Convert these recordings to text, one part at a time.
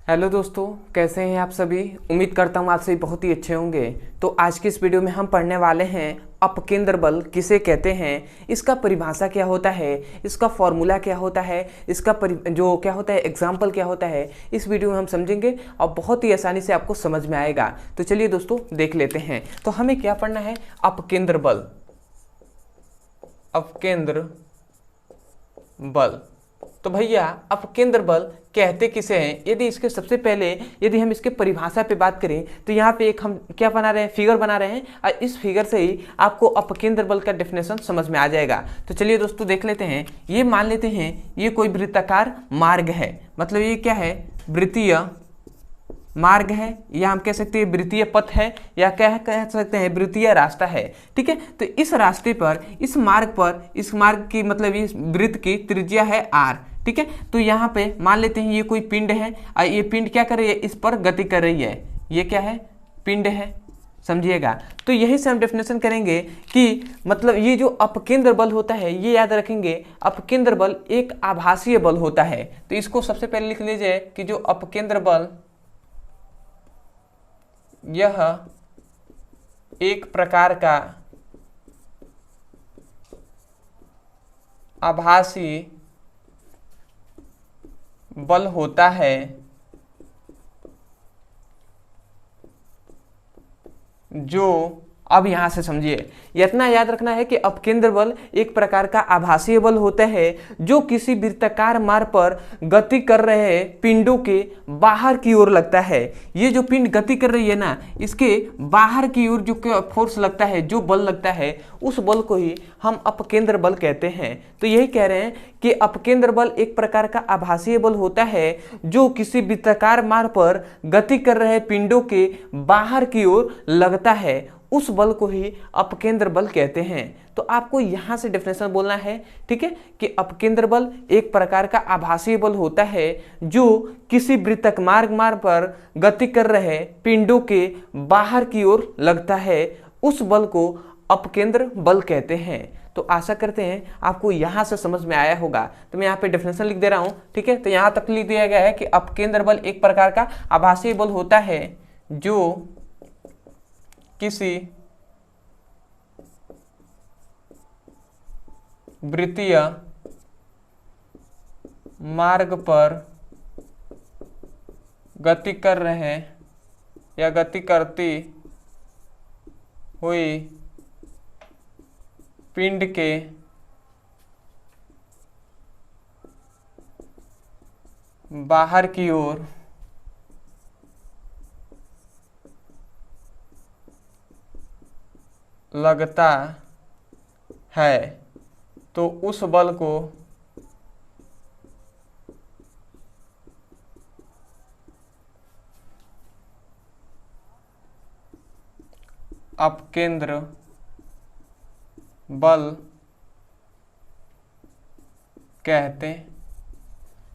Hello दोस्तों, कैसे हैं आप सभी। उम्मीद करता हूँ आप सभी बहुत ही अच्छे होंगे। तो आज की इस वीडियो में हम पढ़ने वाले हैं अपकेंद्र बल किसे कहते हैं, इसका परिभाषा क्या होता है, इसका फॉर्मूला क्या होता है, इसका जो क्या होता है एग्जाम्पल क्या होता है, इस वीडियो में हम समझेंगे और बहुत ही आसानी से आपको समझ में आएगा। तो चलिए दोस्तों देख लेते हैं। तो हमें क्या पढ़ना है, अपकेंद्र बल। अपकेंद्र बल तो भैया अपकेंद्र बल कहते किसे हैं। यदि इसके सबसे पहले यदि हम इसके परिभाषा पे बात करें तो यहाँ पे एक हम क्या बना रहे हैं, फिगर बना रहे हैं और इस फिगर से ही आपको अपकेंद्र बल का डेफिनेशन समझ में आ जाएगा। तो चलिए दोस्तों देख लेते हैं। ये मान लेते हैं ये कोई वृत्ताकार मार्ग है, मतलब ये क्या है, वृत्तीय मार्ग है, या हम कह सकते हैं वृत्तीय पथ है, या कह सकते हैं वृत्तीय रास्ता है। ठीक है, तो इस रास्ते पर इस मार्ग की मतलब इस वृत्त की त्रिज्या है r। ठीक है, तो यहाँ पे मान लेते हैं ये कोई पिंड है और ये पिंड क्या कर रही है, इस पर गति कर रही है। ये क्या है, पिंड है, समझिएगा। तो यही से हम डेफिनेशन करेंगे कि मतलब ये जो अपकेंद्र बल होता है, ये याद रखेंगे, अपकेंद्र बल एक आभासीय बल होता है। तो इसको सबसे पहले लिख लीजिए कि जो अपकेंद्र बल यह एक प्रकार का आभासी बल होता है जो, अब यहां से समझिए, इतना याद रखना है कि अपकेंद्र बल एक प्रकार का आभासीय बल होता है जो किसी वृत्ताकार मार्ग पर गति कर रहे पिंडों के बाहर की ओर लगता है। ये जो पिंड गति कर रही है ना, इसके बाहर की ओर जो फोर्स लगता है, जो बल लगता है, उस बल को ही हम अपकेंद्र बल कहते हैं। तो यही कह रहे हैं कि अपकेंद्र बल एक प्रकार का आभासीय बल होता है जो किसी वृत्ताकार मार्ग पर गति कर रहे पिंडों के बाहर की ओर लगता है, उस बल को ही अपकेंद्र बल कहते हैं। तो आपको यहां से डेफिनेशन बोलना है, ठीक है, कि अपकेंद्र बल एक प्रकार का आभासीय बल होता है जो किसी वृत्तक मार्ग पर गति कर रहे पिंडों के बाहर की ओर लगता है, उस बल को अपकेंद्र बल कहते हैं। तो आशा करते हैं आपको यहां से समझ में आया होगा। तो मैं यहाँ पे डेफिनेशन लिख दे रहा हूं, ठीक है। तो यहां तक लिख दिया गया है कि अपकेंद्र बल एक प्रकार का आभासीय बल होता है जो किसी वृत्तीय मार्ग पर गति कर रहे या गति करती हुई पिंड के बाहर की ओर लगता है, तो उस बल को अपकेंद्र बल कहते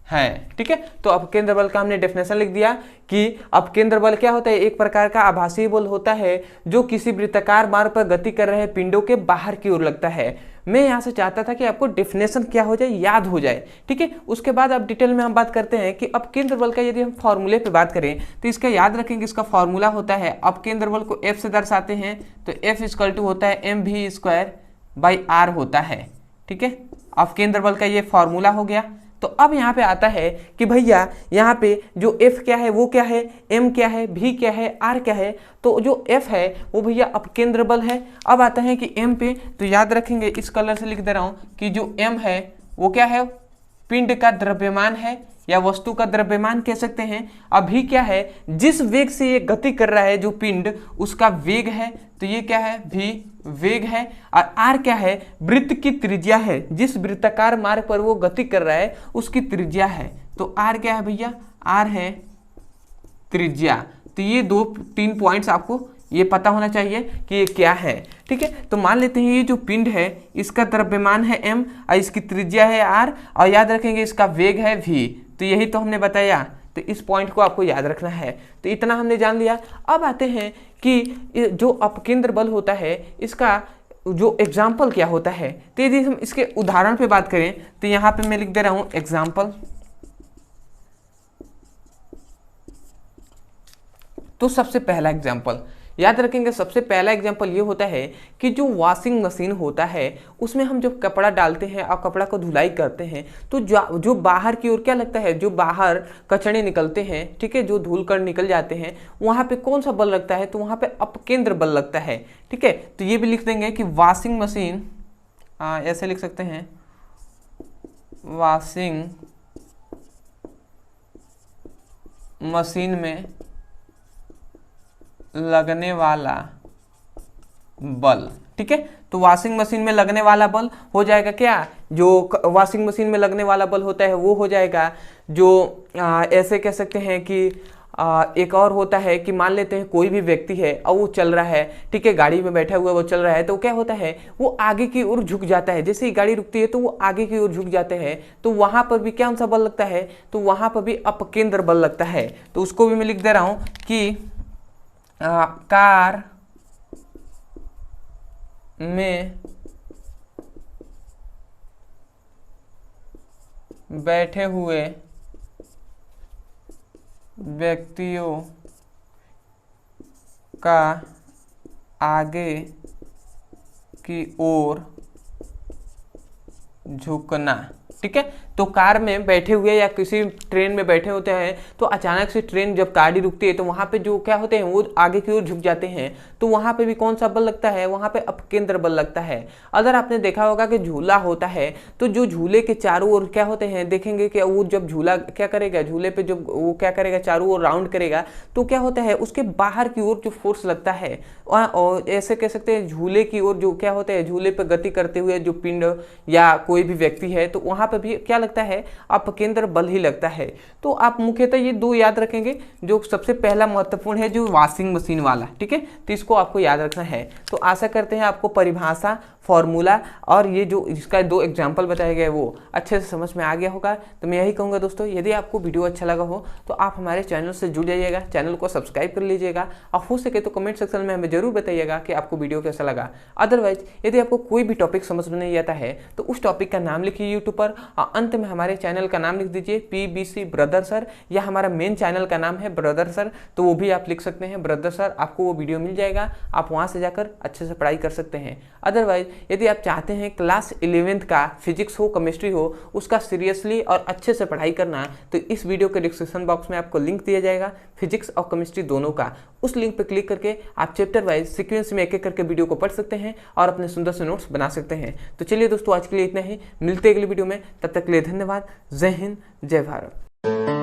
हैं। ठीक है, तो अपकेंद्र बल का हमने डेफिनेशन लिख दिया कि अपकेंद्र बल क्या होता है, एक प्रकार का आभासीय बल होता है जो किसी वृत्ताकार मार्ग पर गति कर रहे पिंडों के बाहर की ओर लगता है। मैं यहां से चाहता था कि आपको डेफिनेशन क्या हो जाए, याद हो जाए। ठीक है, उसके बाद अब डिटेल में हम बात करते हैं कि अपकेंद्र बल का यदि हम फॉर्मूले पे बात करें तो इसका याद रखेंगे, इसका फॉर्मूला होता है, अपकेंद्र बल को F से दर्शाते हैं तो F इक्वल टू होता है mv²/r होता है। ठीक है, अपकेंद्र बल का ये फॉर्मूला हो गया। तो अब यहाँ पे आता है कि भैया यहाँ पे जो F क्या है, वो क्या है, M क्या है, V क्या है, R क्या है। तो जो F है वो भैया अपकेंद्र बल है। अब आता है कि M पे, तो याद रखेंगे, इस कलर से लिख दे रहा हूँ कि जो M है वो क्या है, पिंड का द्रव्यमान है या वस्तु का द्रव्यमान कह सकते हैं। अभी क्या है, जिस वेग से ये गति कर रहा है जो पिंड, उसका वेग है, तो ये क्या है, v वेग है। और r क्या है, वृत्त की त्रिज्या है, जिस वृत्ताकार मार्ग पर वो गति कर रहा है उसकी त्रिज्या है। तो r क्या है भैया, r है त्रिज्या। तो ये 2-3 पॉइंट्स आपको ये पता होना चाहिए कि ये क्या है। ठीक है, तो मान लेते हैं ये जो पिंड है इसका द्रव्यमान है m और इसकी त्रिज्या है r, और याद रखेंगे इसका वेग है v। तो यही तो हमने बताया, तो इस पॉइंट को आपको याद रखना है। तो इतना हमने जान लिया। अब आते हैं कि जो अपकेंद्र बल होता है इसका जो एग्जाम्पल क्या होता है। तो यदि हम इसके उदाहरण पे बात करें तो यहाँ पे मैं लिख दे रहा हूँ एग्जाम्पल। तो सबसे पहला एग्जाम्पल याद रखेंगे, सबसे पहला एग्जाम्पल ये होता है कि जो वॉशिंग मशीन होता है उसमें हम जब कपड़ा डालते हैं और कपड़ा को धुलाई करते हैं तो जो बाहर की ओर क्या लगता है, जो बाहर कचड़े निकलते हैं, ठीक है, जो धूल कर निकल जाते हैं, वहाँ पे कौन सा बल लगता है, तो वहाँ पे अपकेंद्र बल लगता है। ठीक है, तो ये भी लिख देंगे कि वॉशिंग मशीन, ऐसे लिख सकते हैं, वॉशिंग मशीन में लगने वाला बल। ठीक है, तो वॉशिंग मशीन में लगने वाला बल हो जाएगा क्या, जो वॉशिंग मशीन में लगने वाला बल होता है वो हो जाएगा जो ऐसे कह सकते हैं कि एक और होता है कि मान लेते हैं कोई भी व्यक्ति है और वो चल रहा है, ठीक है, गाड़ी में बैठा हुआ वो चल रहा है, तो क्या होता है वो आगे की ओर झुक जाता है, जैसे ही गाड़ी रुकती है तो वो आगे की ओर झुक जाते हैं, तो वहां पर भी क्या सा बल लगता है, तो वहां पर भी अपकेंद्र बल लगता है। तो उसको भी मैं लिख दे रहा हूं कि कार में बैठे हुए व्यक्तियों का आगे की ओर झुकना। ठीक है, तो कार में बैठे हुए या किसी ट्रेन में बैठे होते हैं तो अचानक से ट्रेन जब गाड़ी रुकती है तो वहां पे जो क्या होते हैं वो आगे की ओर झुक जाते हैं, तो वहां पे भी कौन सा बल लगता है, वहां पे अपकेंद्र बल लगता है। अगर आपने देखा होगा कि झूला होता है तो जो झूले के चारों ओर क्या होते हैं, देखेंगे कि वो जब झूला क्या करेगा, झूले पे जब वो क्या करेगा, चारों ओर राउंड करेगा, तो क्या होता है उसके बाहर की ओर जो फोर्स लगता है, और ऐसे कह सकते हैं झूले की ओर जो क्या होता है, झूले पे गति करते हुए जो पिंड या कोई भी व्यक्ति है तो वहां पर भी क्या लगता है, अपकेंद्र बल ही लगता है। तो आप मुख्यतः ये दो याद रखेंगे, जो सबसे पहला महत्वपूर्ण है जो वॉशिंग मशीन वाला। ठीक है, तो इसको आपको याद रखना है। तो आशा करते हैं आपको परिभाषा, फॉर्मूला और ये जो इसका दो एग्जाम्पल बताए गए वो अच्छे से समझ में आ गया होगा। तो मैं यही कहूँगा दोस्तों, यदि आपको वीडियो अच्छा लगा हो तो आप हमारे चैनल से जुड़ जाइएगा, चैनल को सब्सक्राइब कर लीजिएगा और हो सके तो कमेंट सेक्शन में हमें जरूर बताइएगा कि आपको वीडियो कैसा लगा। अदरवाइज यदि आपको कोई भी टॉपिक समझ में नहीं आता है तो उस टॉपिक का नाम लिखिए यूट्यूब पर और अंत में हमारे चैनल का नाम लिख दीजिए PBC ब्रदर सर, या हमारा मेन चैनल का नाम है ब्रदर सर, तो वो भी आप लिख सकते हैं ब्रदर सर, आपको वो वीडियो मिल जाएगा, आप वहाँ से जाकर अच्छे से पढ़ाई कर सकते हैं। अदरवाइज यदि आप चाहते हैं क्लास 11th का फिजिक्स हो, केमिस्ट्री हो, उसका सीरियसली और अच्छे से पढ़ाई करना, तो इस वीडियो के डिस्क्रिप्शन बॉक्स में आपको लिंक दिया जाएगा फिजिक्स और केमिस्ट्री दोनों का। उस लिंक पर क्लिक करके आप चैप्टर वाइज सीक्वेंस में एक एक करके वीडियो को पढ़ सकते हैं और अपने सुंदर से नोट्स बना सकते हैं। तो चलिए दोस्तों, आज के लिए इतना ही, मिलते हैं अगली वीडियो में, तब तक के लिए धन्यवाद। जय हिंद, जय भारत।